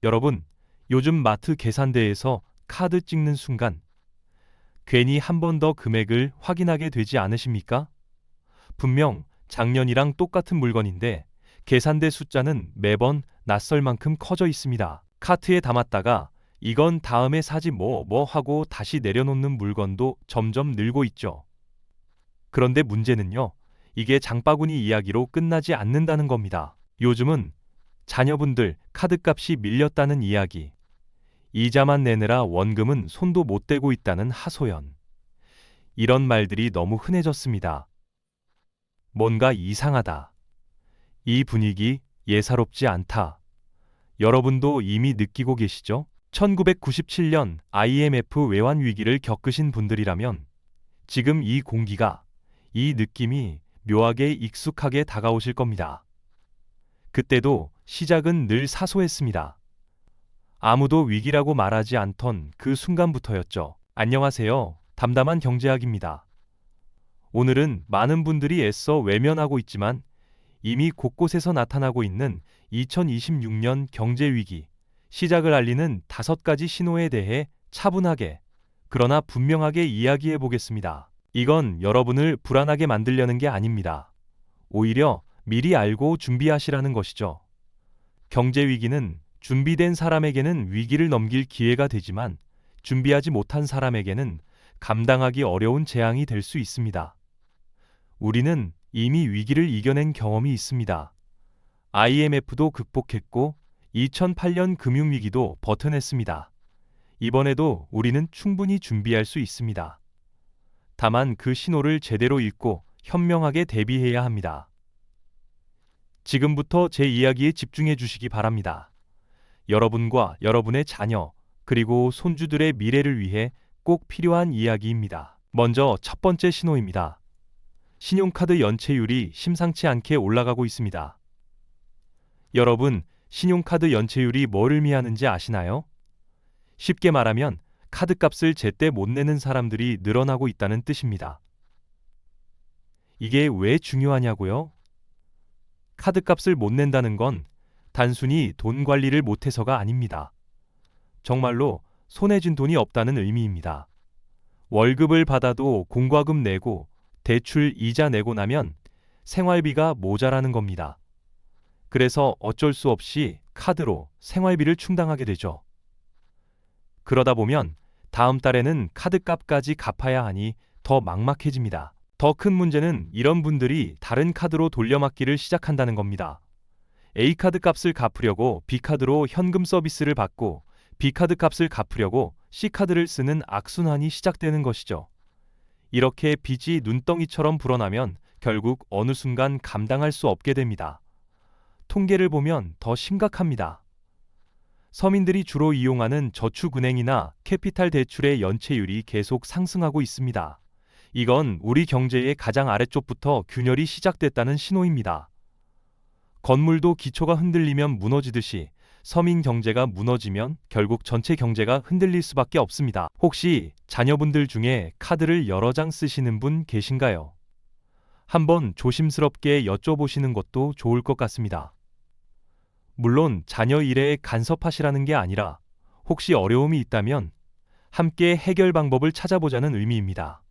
여러분, 요즘 마트 계산대에서 카드 찍는 순간 괜히 한 번 더 금액을 확인하게 되지 않으십니까? 분명 작년이랑 똑같은 물건인데 계산대 숫자는 매번 낯설 만큼 커져 있습니다. 카트에 담았다가 이건 다음에 사지 뭐 하고 다시 내려놓는 물건도 점점 늘고 있죠. 그런데 문제는요, 이게 장바구니 이야기로 끝나지 않는다는 겁니다. 요즘은 자녀분들 카드값이 밀렸다는 이야기, 이자만 내느라 원금은 손도 못 대고 있다는 하소연. 이런 말들이 너무 흔해졌습니다. 뭔가 이상하다. 이 분위기 예사롭지 않다. 여러분도 이미 느끼고 계시죠? 1997년 IMF 외환 위기를 겪으신 분들이라면 지금 이 공기가, 이 느낌이 묘하게 익숙하게 다가오실 겁니다. 그때도 시작은 늘 사소했습니다. 아무도 위기라고 말하지 않던 그 순간부터였죠. 안녕하세요. 담담한 경제학입니다. 오늘은 많은 분들이 애써 외면하고 있지만 이미 곳곳에서 나타나고 있는 2026년 경제위기, 시작을 알리는 5가지 신호에 대해 차분하게, 그러나 분명하게 이야기해 보겠습니다. 이건 여러분을 불안하게 만들려는 게 아닙니다. 오히려 미리 알고 준비하시라는 것이죠. 경제위기는 준비된 사람에게는 위기를 넘길 기회가 되지만 준비하지 못한 사람에게는 감당하기 어려운 재앙이 될 수 있습니다. 우리는 이미 위기를 이겨낸 경험이 있습니다. IMF도 극복했고 2008년 금융위기도 버텨냈습니다. 이번에도 우리는 충분히 준비할 수 있습니다. 다만 그 신호를 제대로 읽고 현명하게 대비해야 합니다. 지금부터 제 이야기에 집중해 주시기 바랍니다. 여러분과 여러분의 자녀, 그리고 손주들의 미래를 위해 꼭 필요한 이야기입니다. 먼저 첫 번째 신호입니다. 신용카드 연체율이 심상치 않게 올라가고 있습니다. 여러분, 신용카드 연체율이 뭘 의미하는지 아시나요? 쉽게 말하면 카드값을 제때 못 내는 사람들이 늘어나고 있다는 뜻입니다. 이게 왜 중요하냐고요? 카드값을 못 낸다는 건 단순히 돈 관리를 못해서가 아닙니다. 정말로 손에 쥔 돈이 없다는 의미입니다. 월급을 받아도 공과금 내고 대출 이자 내고 나면 생활비가 모자라는 겁니다. 그래서 어쩔 수 없이 카드로 생활비를 충당하게 되죠. 그러다 보면 다음 달에는 카드값까지 갚아야 하니 더 막막해집니다. 더 큰 문제는 이런 분들이 다른 카드로 돌려막기를 시작한다는 겁니다. A카드 값을 갚으려고 B카드로 현금 서비스를 받고 B카드 값을 갚으려고 C카드를 쓰는 악순환이 시작되는 것이죠. 이렇게 빚이 눈덩이처럼 불어나면 결국 어느 순간 감당할 수 없게 됩니다. 통계를 보면 더 심각합니다. 서민들이 주로 이용하는 저축은행이나 캐피탈 대출의 연체율이 계속 상승하고 있습니다. 이건 우리 경제의 가장 아래쪽부터 균열이 시작됐다는 신호입니다. 건물도 기초가 흔들리면 무너지듯이 서민 경제가 무너지면 결국 전체 경제가 흔들릴 수밖에 없습니다. 혹시 자녀분들 중에 카드를 여러 장 쓰시는 분 계신가요? 한번 조심스럽게 여쭤보시는 것도 좋을 것 같습니다. 물론 자녀 일에 간섭하시라는 게 아니라 혹시 어려움이 있다면 함께 해결 방법을 찾아보자는 의미입니다.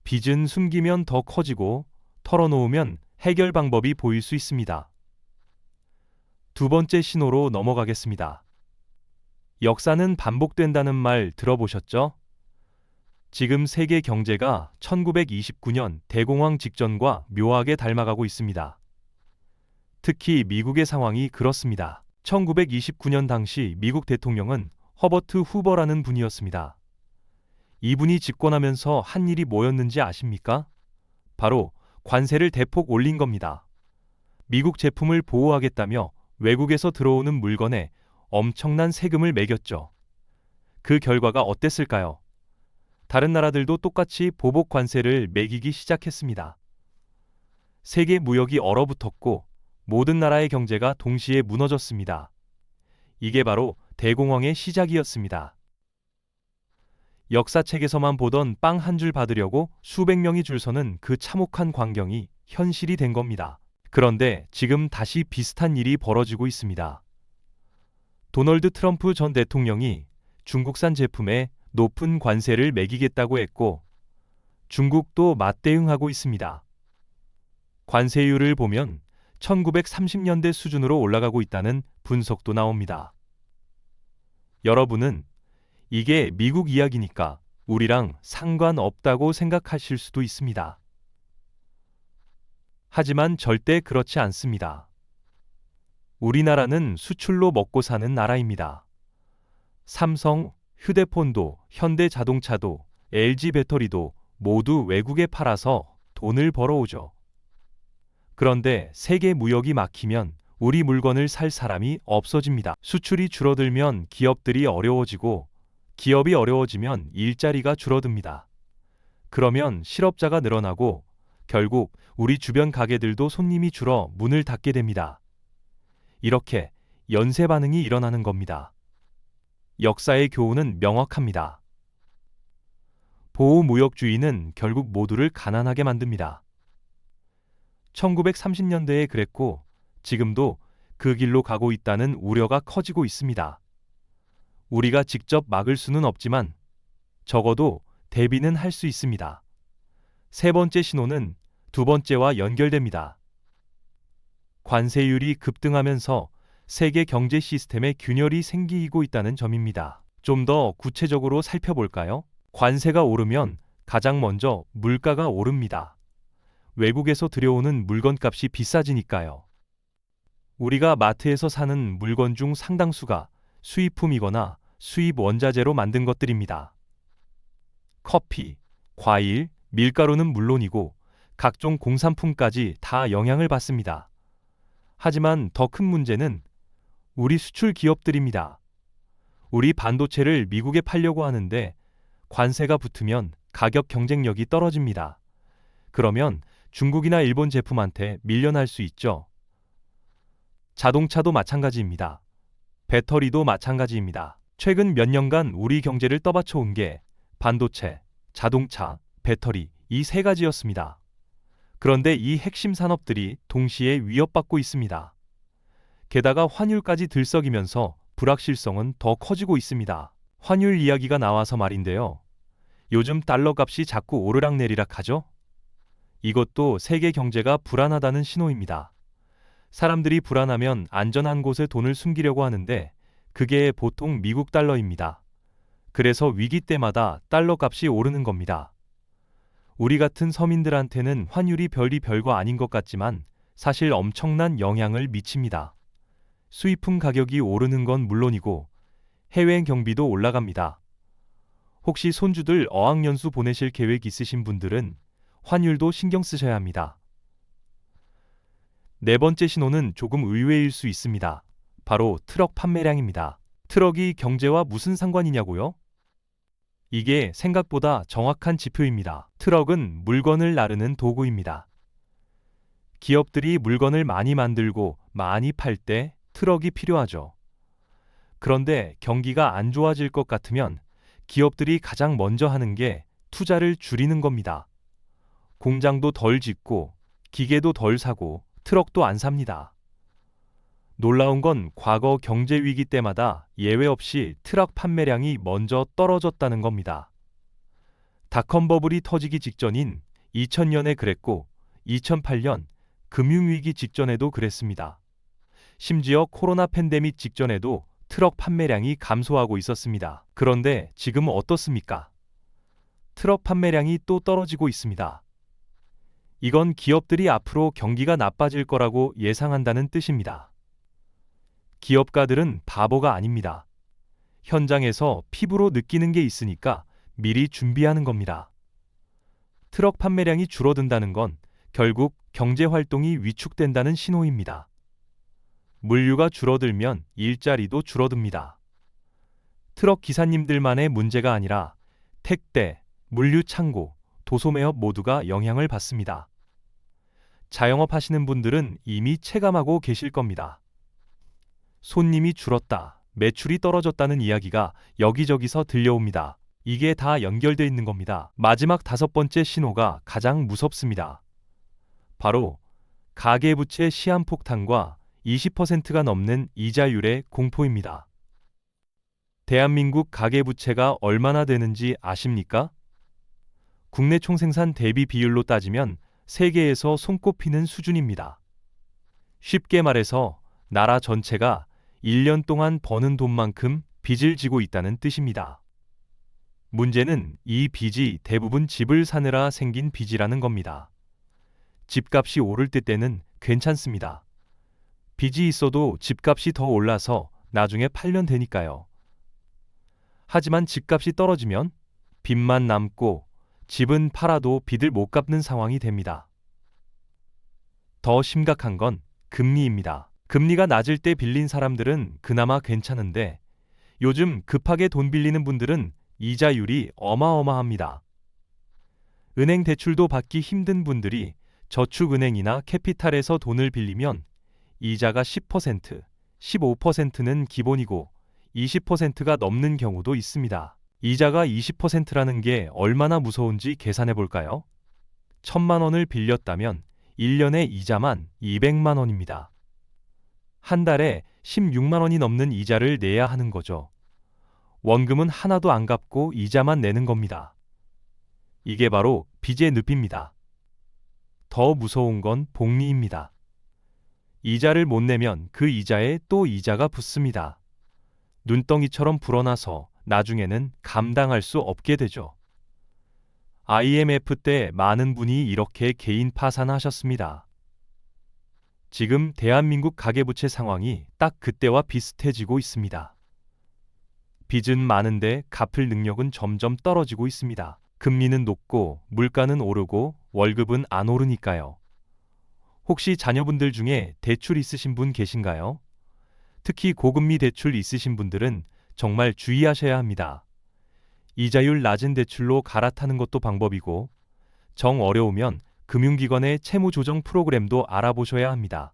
빚은 숨기면 더 커지고 털어놓으면 해결 방법이 보일 수 있습니다. 두 번째 신호로 넘어가겠습니다. 역사는 반복된다는 말 들어보셨죠? 지금 세계 경제가 1929년 대공황 직전과 묘하게 닮아가고 있습니다. 특히 미국의 상황이 그렇습니다. 1929년 당시 미국 대통령은 허버트 후버라는 분이었습니다. 이분이 집권하면서 한 일이 뭐였는지 아십니까? 바로 관세를 대폭 올린 겁니다. 미국 제품을 보호하겠다며 외국에서 들어오는 물건에 엄청난 세금을 매겼죠. 그 결과가 어땠을까요? 다른 나라들도 똑같이 보복 관세를 매기기 시작했습니다. 세계 무역이 얼어붙었고 모든 나라의 경제가 동시에 무너졌습니다. 이게 바로 대공황의 시작이었습니다. 역사책에서만 보던 빵 한 줄 받으려고 수백 명이 줄 서는 그 참혹한 광경이 현실이 된 겁니다. 그런데 지금 다시 비슷한 일이 벌어지고 있습니다. 도널드 트럼프 전 대통령이 중국산 제품에 높은 관세를 매기겠다고 했고, 중국도 맞대응하고 있습니다. 관세율을 보면 1930년대 수준으로 올라가고 있다는 분석도 나옵니다. 여러분은 이게 미국 이야기니까 우리랑 상관없다고 생각하실 수도 있습니다. 하지만 절대 그렇지 않습니다. 우리나라는 수출로 먹고 사는 나라입니다. 삼성, 휴대폰도, 현대자동차도, LG 배터리도 모두 외국에 팔아서 돈을 벌어오죠. 그런데 세계 무역이 막히면 우리 물건을 살 사람이 없어집니다. 수출이 줄어들면 기업들이 어려워지고, 기업이 어려워지면 일자리가 줄어듭니다. 그러면 실업자가 늘어나고 결국 우리 주변 가게들도 손님이 줄어 문을 닫게 됩니다. 이렇게 연쇄 반응이 일어나는 겁니다. 역사의 교훈은 명확합니다. 보호무역주의는 결국 모두를 가난하게 만듭니다. 1930년대에 그랬고 지금도 그 길로 가고 있다는 우려가 커지고 있습니다. 우리가 직접 막을 수는 없지만 적어도 대비는 할 수 있습니다. 세 번째 신호는 두 번째와 연결됩니다. 관세율이 급등하면서 세계 경제 시스템에 균열이 생기고 있다는 점입니다. 좀 더 구체적으로 살펴볼까요? 관세가 오르면 가장 먼저 물가가 오릅니다. 외국에서 들여오는 물건값이 비싸지니까요. 우리가 마트에서 사는 물건 중 상당수가 수입품이거나 수입 원자재로 만든 것들입니다. 커피, 과일, 밀가루는 물론이고 각종 공산품까지 다 영향을 받습니다. 하지만 더 큰 문제는 우리 수출 기업들입니다. 우리 반도체를 미국에 팔려고 하는데 관세가 붙으면 가격 경쟁력이 떨어집니다. 그러면 중국이나 일본 제품한테 밀려날 수 있죠. 자동차도 마찬가지입니다. 배터리도 마찬가지입니다. 최근 몇 년간 우리 경제를 떠받쳐온 게 반도체, 자동차, 배터리 이 세 가지였습니다. 그런데 이 핵심 산업들이 동시에 위협받고 있습니다. 게다가 환율까지 들썩이면서 불확실성은 더 커지고 있습니다. 환율 이야기가 나와서 말인데요. 요즘 달러 값이 자꾸 오르락내리락 하죠? 이것도 세계 경제가 불안하다는 신호입니다. 사람들이 불안하면 안전한 곳에 돈을 숨기려고 하는데 그게 보통 미국 달러입니다. 그래서 위기 때마다 달러 값이 오르는 겁니다. 우리 같은 서민들한테는 환율이 별거 아닌 것 같지만 사실 엄청난 영향을 미칩니다. 수입품 가격이 오르는 건 물론이고 해외 경비도 올라갑니다. 혹시 손주들 어학연수 보내실 계획 있으신 분들은 환율도 신경 쓰셔야 합니다. 네 번째 신호는 조금 의외일 수 있습니다. 바로 트럭 판매량입니다. 트럭이 경제와 무슨 상관이냐고요? 이게 생각보다 정확한 지표입니다. 트럭은 물건을 나르는 도구입니다. 기업들이 물건을 많이 만들고 많이 팔 때 트럭이 필요하죠. 그런데 경기가 안 좋아질 것 같으면 기업들이 가장 먼저 하는 게 투자를 줄이는 겁니다. 공장도 덜 짓고 기계도 덜 사고 트럭도 안 삽니다. 놀라운 건 과거 경제 위기 때마다 예외 없이 트럭 판매량이 먼저 떨어졌다는 겁니다. 닷컴 버블이 터지기 직전인 2000년에 그랬고 2008년 금융위기 직전에도 그랬습니다. 심지어 코로나 팬데믹 직전에도 트럭 판매량이 감소하고 있었습니다. 그런데 지금 어떻습니까? 트럭 판매량이 또 떨어지고 있습니다. 이건 기업들이 앞으로 경기가 나빠질 거라고 예상한다는 뜻입니다. 기업가들은 바보가 아닙니다. 현장에서 피부로 느끼는 게 있으니까 미리 준비하는 겁니다. 트럭 판매량이 줄어든다는 건 결국 경제 활동이 위축된다는 신호입니다. 물류가 줄어들면 일자리도 줄어듭니다. 트럭 기사님들만의 문제가 아니라 택배, 물류 창고, 도소매업 모두가 영향을 받습니다. 자영업 하시는 분들은 이미 체감하고 계실 겁니다. 손님이 줄었다, 매출이 떨어졌다는 이야기가 여기저기서 들려옵니다. 이게 다 연결돼 있는 겁니다. 마지막 다섯 번째 신호가 가장 무섭습니다. 바로 가계부채 시한폭탄과 20%가 넘는 이자율의 공포입니다. 대한민국 가계부채가 얼마나 되는지 아십니까? 국내 총생산 대비 비율로 따지면 세계에서 손꼽히는 수준입니다. 쉽게 말해서 나라 전체가 1년 동안 버는 돈만큼 빚을 지고 있다는 뜻입니다. 문제는 이 빚이 대부분 집을 사느라 생긴 빚이라는 겁니다. 집값이 오를 때는 괜찮습니다. 빚이 있어도 집값이 더 올라서 나중에 팔면 되니까요. 하지만 집값이 떨어지면 빚만 남고 집은 팔아도 빚을 못 갚는 상황이 됩니다. 더 심각한 건 금리입니다. 금리가 낮을 때 빌린 사람들은 그나마 괜찮은데 요즘 급하게 돈 빌리는 분들은 이자율이 어마어마합니다. 은행 대출도 받기 힘든 분들이 저축은행이나 캐피탈에서 돈을 빌리면 이자가 10%, 15%는 기본이고 20%가 넘는 경우도 있습니다. 이자가 20%라는 게 얼마나 무서운지 계산해 볼까요? 1,000만 원을 빌렸다면 1년에 이자만 200만 원입니다. 한 달에 16만 원이 넘는 이자를 내야 하는 거죠. 원금은 하나도 안 갚고 이자만 내는 겁니다. 이게 바로 빚의 늪입니다. 더 무서운 건 복리입니다. 이자를 못 내면 그 이자에 또 이자가 붙습니다. 눈덩이처럼 불어나서 나중에는 감당할 수 없게 되죠. IMF 때 많은 분이 이렇게 개인 파산하셨습니다. 지금 대한민국 가계부채 상황이 딱 그때와 비슷해지고 있습니다. 빚은 많은데 갚을 능력은 점점 떨어지고 있습니다. 금리는 높고 물가는 오르고 월급은 안 오르니까요. 혹시 자녀분들 중에 대출 있으신 분 계신가요? 특히 고금리 대출 있으신 분들은 정말 주의하셔야 합니다. 이자율 낮은 대출로 갈아타는 것도 방법이고 정 어려우면 금융기관의 채무조정 프로그램도 알아보셔야 합니다.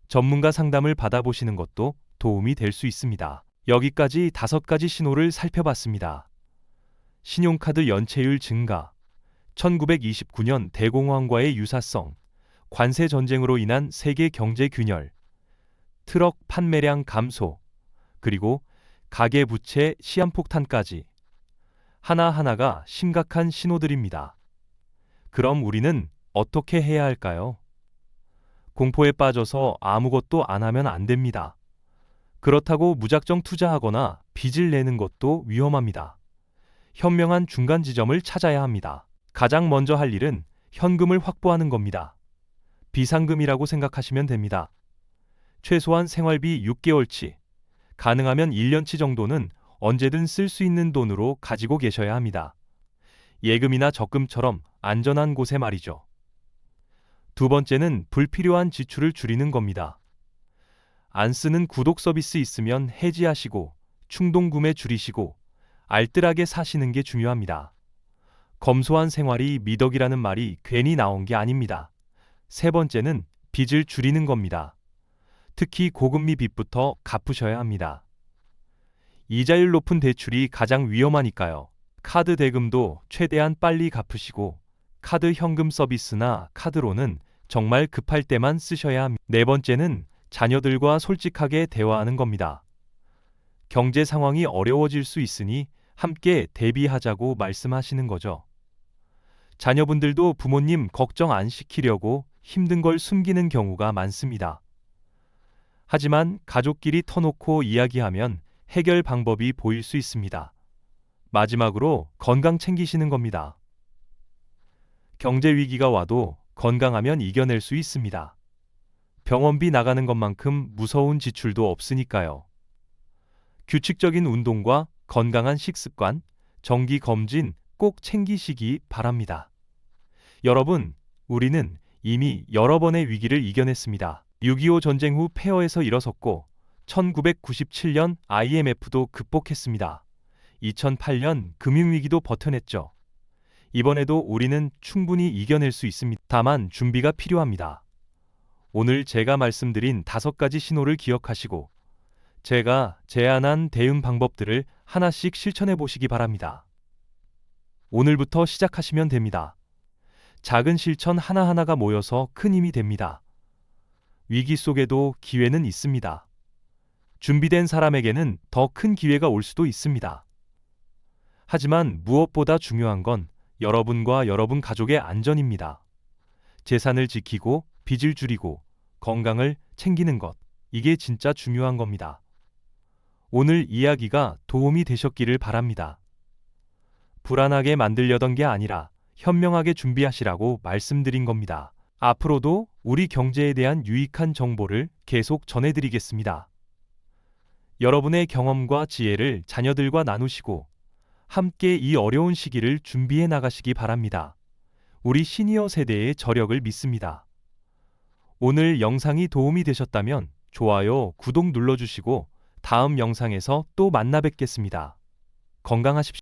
전문가 상담을 받아보시는 것도 도움이 될 수 있습니다. 여기까지 5가지 신호를 살펴봤습니다. 신용카드 연체율 증가, 1929년 대공황과의 유사성, 관세 전쟁으로 인한 세계 경제 균열, 트럭 판매량 감소, 그리고 가계부채 시한폭탄까지 하나하나가 심각한 신호들입니다. 그럼 우리는 어떻게 해야 할까요? 공포에 빠져서 아무것도 안 하면 안 됩니다. 그렇다고 무작정 투자하거나 빚을 내는 것도 위험합니다. 현명한 중간 지점을 찾아야 합니다. 가장 먼저 할 일은 현금을 확보하는 겁니다. 비상금이라고 생각하시면 됩니다. 최소한 생활비 6개월치, 가능하면 1년치 정도는 언제든 쓸 수 있는 돈으로 가지고 계셔야 합니다. 예금이나 적금처럼 안전한 곳에 말이죠. 두 번째는 불필요한 지출을 줄이는 겁니다. 안 쓰는 구독 서비스 있으면 해지하시고 충동 구매 줄이시고 알뜰하게 사시는 게 중요합니다. 검소한 생활이 미덕이라는 말이 괜히 나온 게 아닙니다. 세 번째는 빚을 줄이는 겁니다. 특히 고금리 빚부터 갚으셔야 합니다. 이자율 높은 대출이 가장 위험하니까요. 카드 대금도 최대한 빨리 갚으시고 카드 현금 서비스나 카드로는 정말 급할 때만 쓰셔야 합니다. 네 번째는 자녀들과 솔직하게 대화하는 겁니다. 경제 상황이 어려워질 수 있으니 함께 대비하자고 말씀하시는 거죠. 자녀분들도 부모님 걱정 안 시키려고 힘든 걸 숨기는 경우가 많습니다. 하지만 가족끼리 터놓고 이야기하면 해결 방법이 보일 수 있습니다. 마지막으로 건강 챙기시는 겁니다. 경제 위기가 와도 건강하면 이겨낼 수 있습니다. 병원비 나가는 것만큼 무서운 지출도 없으니까요. 규칙적인 운동과 건강한 식습관, 정기 검진 꼭 챙기시기 바랍니다. 여러분, 우리는 이미 여러 번의 위기를 이겨냈습니다. 6.25 전쟁 후 폐허에서 일어섰고 1997년 IMF도 극복했습니다. 2008년 금융위기도 버텨냈죠. 이번에도 우리는 충분히 이겨낼 수 있습니다. 다만 준비가 필요합니다. 오늘 제가 말씀드린 5가지 신호를 기억하시고 제가 제안한 대응 방법들을 하나씩 실천해 보시기 바랍니다. 오늘부터 시작하시면 됩니다. 작은 실천 하나하나가 모여서 큰 힘이 됩니다. 위기 속에도 기회는 있습니다. 준비된 사람에게는 더 큰 기회가 올 수도 있습니다. 하지만 무엇보다 중요한 건 여러분과 여러분 가족의 안전입니다. 재산을 지키고 빚을 줄이고 건강을 챙기는 것, 이게 진짜 중요한 겁니다. 오늘 이야기가 도움이 되셨기를 바랍니다. 불안하게 만들려던 게 아니라 현명하게 준비하시라고 말씀드린 겁니다. 앞으로도 우리 경제에 대한 유익한 정보를 계속 전해드리겠습니다. 여러분의 경험과 지혜를 자녀들과 나누시고 함께 이 어려운 시기를 준비해 나가시기 바랍니다. 우리 시니어 세대의 저력을 믿습니다. 오늘 영상이 도움이 되셨다면 좋아요, 구독 눌러주시고 다음 영상에서 또 만나 뵙겠습니다. 건강하십시오.